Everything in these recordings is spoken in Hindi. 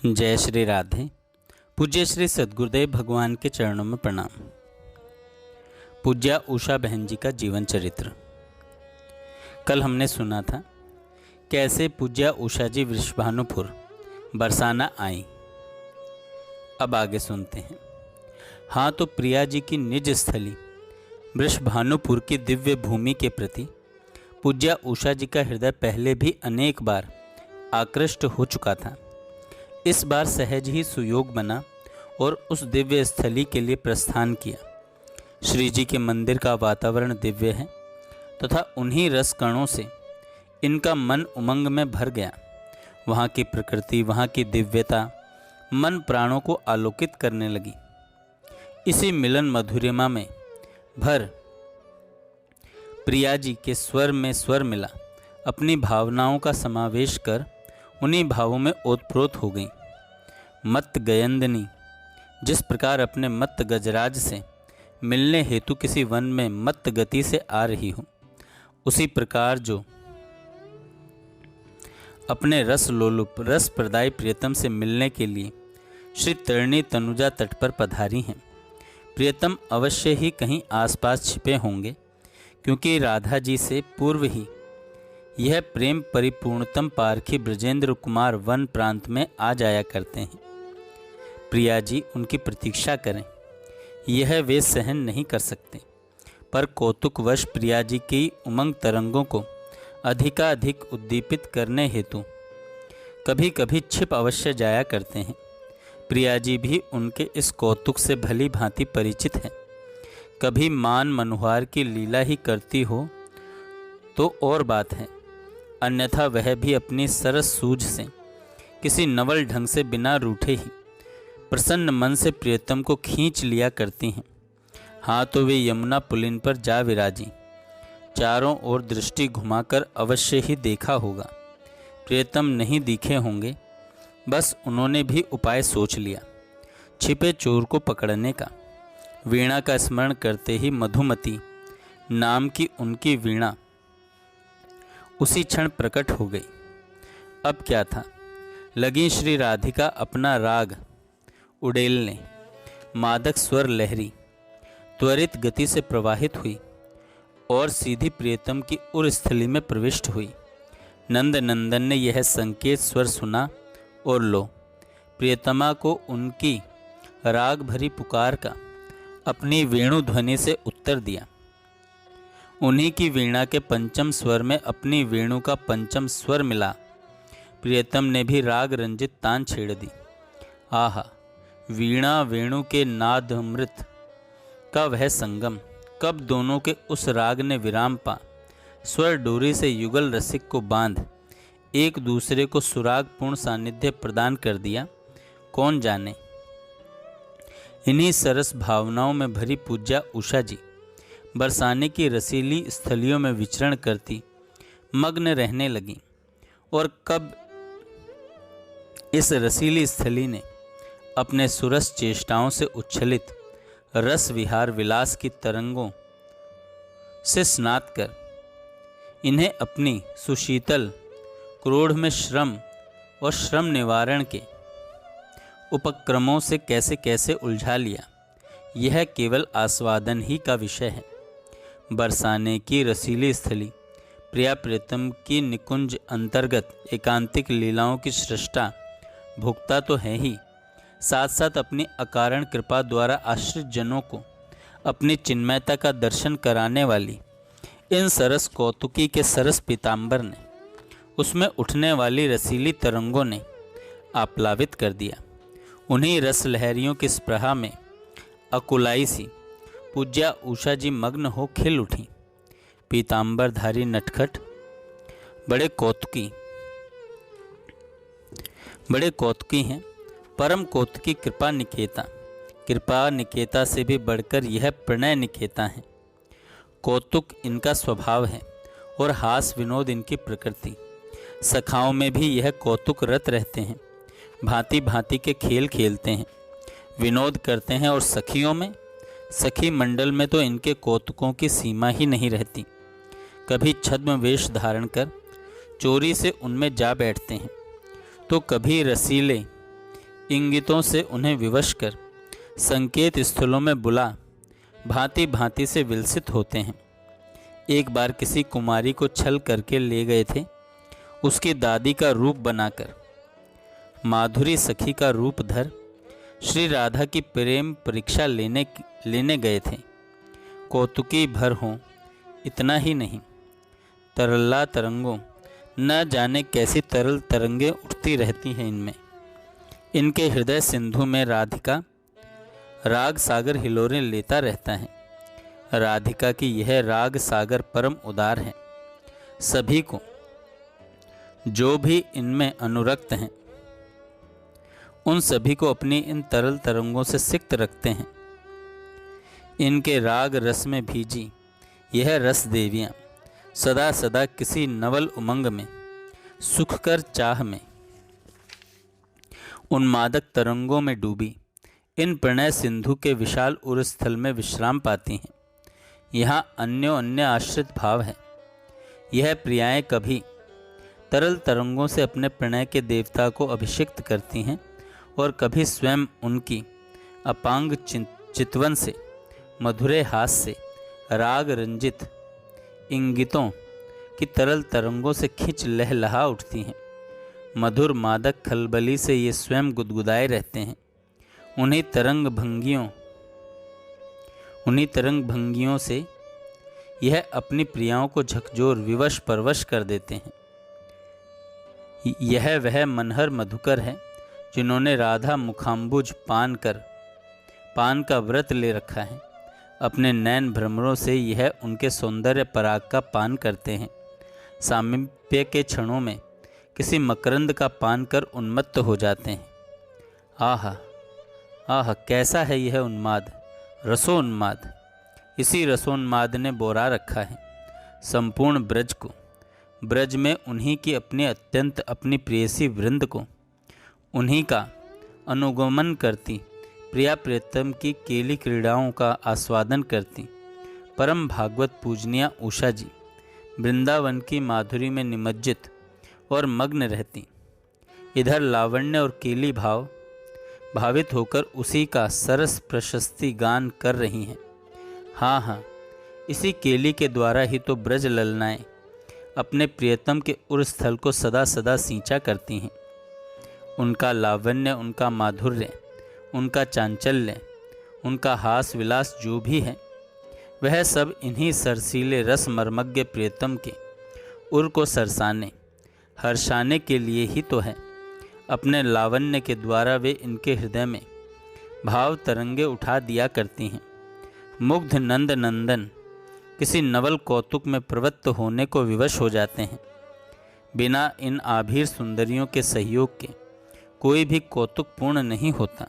जय श्री राधे। पूज्य श्री सद्गुरुदेव भगवान के चरणों में प्रणाम। पूज्या उषा बहन जी का जीवन चरित्र। कल हमने सुना था कैसे पूज्या उषा जी वृषभानुपुर बरसाना आई। अब आगे सुनते हैं। हाँ, तो प्रिया जी की निज स्थली वृषभानुपुर की दिव्य भूमि के प्रति पूज्या उषा जी का हृदय पहले भी अनेक बार आकृष्ट हो चुका था। इस बार सहज ही सुयोग बना और उस दिव्य स्थली के लिए प्रस्थान किया। श्री जी के मंदिर का वातावरण दिव्य है तथा उन्हीं रस कणों से इनका मन उमंग में भर गया। वहाँ की प्रकृति, वहाँ की दिव्यता मन प्राणों को आलोकित करने लगी। इसी मिलन मधुरिमा में भर प्रिया जी के स्वर में स्वर मिला। अपनी भावनाओं का समावेश कर उन्हीं भावों में ओतप्रोत हो गई। मत्त गयंदनी जिस प्रकार अपने मत्त गजराज से मिलने हेतु किसी वन में मत्त गति से आ रही हो, उसी प्रकार जो अपने रस लोलुप रस प्रदायी प्रियतम से मिलने के लिए श्री तरणी तनुजा तट पर पधारी हैं। प्रियतम अवश्य ही कहीं आसपास छिपे होंगे, क्योंकि राधा जी से पूर्व ही यह प्रेम परिपूर्णतम पारखी ब्रजेंद्र कुमार वन प्रांत में आ जाया करते हैं। प्रिया जी उनकी प्रतीक्षा करें, यह वे सहन नहीं कर सकते, पर कौतुकवश प्रिया जी की उमंग तरंगों को अधिकाधिक उद्दीपित करने हेतु कभी कभी छिप अवश्य जाया करते हैं। प्रिया जी भी उनके इस कौतुक से भली भांति परिचित है। कभी मान मनोहार की लीला ही करती हो तो और बात है, अन्यथा वह भी अपनी सरस सूझ से किसी नवल ढंग से बिना रूठे ही प्रसन्न मन से प्रियतम को खींच लिया करती हैं। हाँ, तो वे यमुना पुलिन पर जा विराजी। चारों ओर दृष्टि घुमाकर अवश्य ही देखा होगा। प्रियतम नहीं दिखे होंगे, बस उन्होंने भी उपाय सोच लिया छिपे चोर को पकड़ने का। वीणा का स्मरण करते ही मधुमती नाम की उनकी वीणा उसी क्षण प्रकट हो गई। अब क्या था, लगी श्री राधिका अपना राग उड़ेलने। मादक स्वर लहरी त्वरित गति से प्रवाहित हुई और सीधी प्रियतम की उर स्थली में प्रविष्ट हुई। नंद नंदन ने यह संकेत स्वर सुना और लो, प्रियतमा को उनकी राग भरी पुकार का अपनी वेणु ध्वनि से उत्तर दिया। उन्हीं की वीणा के पंचम स्वर में अपनी वेणु का पंचम स्वर मिला। प्रियतम ने भी राग रंजित तान छेड़ दी। आहा, वीणा वेणु के नाद अमृत का वह संगम! कब दोनों के उस राग ने विराम पा स्वर डोरी से युगल रसिक को बांध एक दूसरे को सुराग पूर्ण सानिध्य प्रदान कर दिया, कौन जाने। इन्हीं सरस भावनाओं में भरी पूज्या उषा जी बरसाने की रसीली स्थलियों में विचरण करती मग्न रहने लगी। और कब इस रसीली स्थली ने अपने सुरस चेष्टाओं से उच्छलित रस विहार विलास की तरंगों से स्नात कर इन्हें अपनी सुशीतल क्रोध में श्रम और श्रम निवारण के उपक्रमों से कैसे कैसे उलझा लिया, यह केवल आस्वादन ही का विषय है। बरसाने की रसीली स्थली प्रिया प्रियतम की निकुंज अंतर्गत एकांतिक लीलाओं की सृष्टा भुक्ता तो है ही, साथ साथ अपनी अकारण कृपा द्वारा आश्रित जनों को अपनी चिन्मयता का दर्शन कराने वाली इन सरस कौतुकी के सरस पीताम्बर ने उसमें उठने वाली रसीली तरंगों ने आप्लावित कर दिया। उन्हीं रस लहरियों की स्पृहा में अकुलाई सी पूज्या उषा जी मग्न हो खिल उठी। पीताम्बरधारी नटखट बड़े कौतुकी हैं, परम कौतुकी कृपा निकेता से भी बढ़कर यह प्रणय निकेता है। कौतुक इनका स्वभाव है और हास विनोद इनकी प्रकृति। सखाओं में भी यह कौतुक रत रहते हैं, भांति भांति के खेल खेलते हैं, विनोद करते हैं। और सखियों में, सखी मंडल में तो इनके कौतुकों की सीमा ही नहीं रहती। कभी छद्म वेश धारण कर चोरी से उनमें जा बैठते हैं, तो कभी रसीले इंगितों से उन्हें विवश कर संकेत स्थलों में बुला भांति भांति से विलसित होते हैं। एक बार किसी कुमारी को छल करके ले गए थे, उसकी दादी का रूप बनाकर। माधुरी सखी का रूप धर श्री राधा की प्रेम परीक्षा लेने गए थे। कौतुकी भर हों, इतना ही नहीं, तरला तरंगों, न जाने कैसी तरल तरंगें उठती रहती हैं इनमें। इनके हृदय सिंधु में राधिका राग सागर हिलोरें लेता रहता है। राधिका की यह राग सागर परम उदार है। सभी को जो भी इनमें अनुरक्त हैं, उन सभी को अपनी इन तरल तरंगों से सिक्त रखते हैं। इनके राग रस में भीजी यह रस देवियाँ सदा सदा किसी नवल उमंग में, सुखकर चाह में, उन्मादक तरंगों में डूबी इन प्रणय सिंधु के विशाल उरस्थल में विश्राम पाती हैं। यहाँ अन्य आश्रित भाव है। यह प्रियाएं कभी तरल तरंगों से अपने प्रणय के देवता को अभिषिक्त करती हैं और कभी स्वयं उनकी अपांग चितवन से, मधुरे हास से, राग रंजित इंगितों की तरल तरंगों से खिंच लहलहा उठती हैं। मधुर मादक खलबली से ये स्वयं गुदगुदाए रहते हैं। उन्हीं तरंग भंगियों से यह अपनी प्रियाओं को झकझोर विवश परवश कर देते हैं। यह वह मनहर मधुकर है जिन्होंने राधा मुखाम्बुज पान का व्रत ले रखा है। अपने नैन भ्रमरों से यह उनके सौंदर्य पराग का पान करते हैं। सामीप्य के क्षणों में किसी मकरंद का पान कर उन्मत्त हो जाते हैं। आहा आहा, कैसा है यह उन्माद, रसोन्माद। इसी रसोन्माद ने बोरा रखा है संपूर्ण ब्रज को। ब्रज में उन्हीं की अपनी प्रेयसी वृंद को, उन्हीं का अनुगमन करती प्रिया प्रियतम की केली क्रीड़ाओं का आस्वादन करती परम भागवत पूजनिया उषा जी वृंदावन की माधुरी में निमज्जित और मग्न रहती। इधर लावण्य और केली भावित होकर उसी का सरस प्रशस्ति गान कर रही हैं। हाँ हाँ, इसी केली के द्वारा ही तो ब्रज ललनाएं अपने प्रियतम के उरस्थल को सदा सदा सींचा करती हैं। उनका लावण्य, उनका माधुर्य, उनका चांचल्य, उनका हास विलास जो भी है, वह सब इन्हीं सरसीले रस मर्मज्ञ प्रियतम के उर को सरसाने हर्षाने के लिए ही तो है। अपने लावण्य के द्वारा वे इनके हृदय में भाव तरंगे उठा दिया करती हैं। मुग्ध नंद नंदन किसी नवल कौतुक में प्रवृत्त होने को विवश हो जाते हैं। बिना इन आभीर सुंदरियों के सहयोग के कोई भी कौतुक पूर्ण नहीं होता।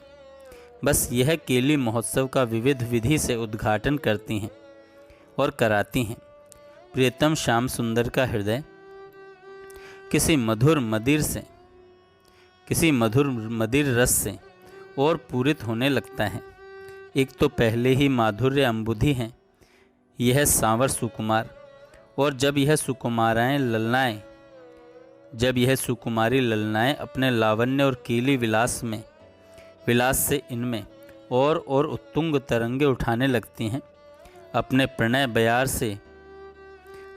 बस यह केली महोत्सव का विविध विधि से उद्घाटन करती हैं और कराती हैं। प्रियतम श्याम सुंदर का हृदय किसी मधुर मदिर रस से और पूरित होने लगता है। एक तो पहले ही माधुर्य अम्बुधि हैं यह सांवर सुकुमार, और जब यह सुकुमारी ललनाएं अपने लावण्य और केली विलास से इनमें और उत्तुंग तरंगे उठाने लगती हैं। अपने प्रणय बयार से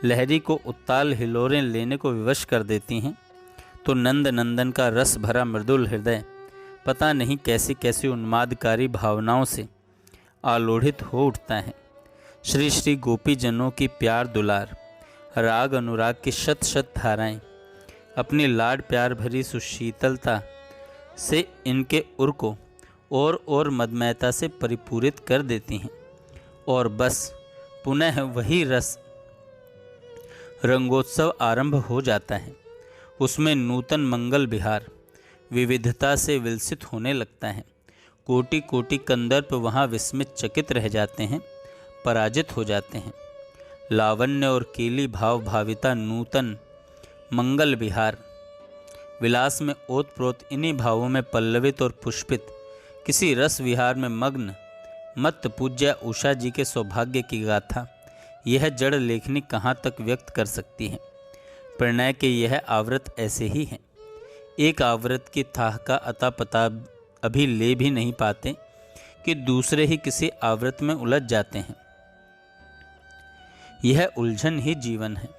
लहरी को उत्ताल हिलोरें लेने को विवश कर देती हैं, तो नंद नंदन का रस भरा मृदुल हृदय पता नहीं कैसी कैसी उन्मादकारी भावनाओं से आलोड़ित हो उठता है। श्री श्री गोपी जनों की प्यार दुलार, राग अनुराग की शत शत धाराएं अपनी लाड प्यार भरी सुशीतलता से इनके उर को और मदमयता से परिपूरित कर देती हैं। और बस पुनः वही रस रंगोत्सव आरंभ हो जाता है। उसमें नूतन मंगल विहार विविधता से विलसित होने लगता है। कोटि कोटि कंदर्प वहाँ विस्मित चकित रह जाते हैं, पराजित हो जाते हैं। लावण्य और केली भाविता नूतन मंगल विहार विलास में ओतप्रोत इन्हीं भावों में पल्लवित और पुष्पित किसी रस विहार में मग्न मत पूज्य उषा जी के सौभाग्य की गाथा यह जड़ लेखनी कहाँ तक व्यक्त कर सकती है। प्रणय के यह आवृत ऐसे ही हैं। एक आवृत की थाह का अभी ले भी नहीं पाते कि दूसरे ही किसी आवृत में उलझ जाते हैं। यह उलझन ही जीवन है।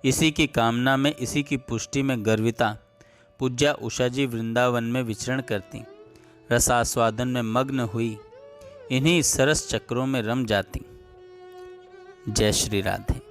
इसी की कामना में, इसी की पुष्टि में गर्विता पूज्या उषा जी वृंदावन में विचरण करती, रसास्वादन में मग्न हुई, इन्हीं सरस चक्रों में रम जाती। जय श्री राधे।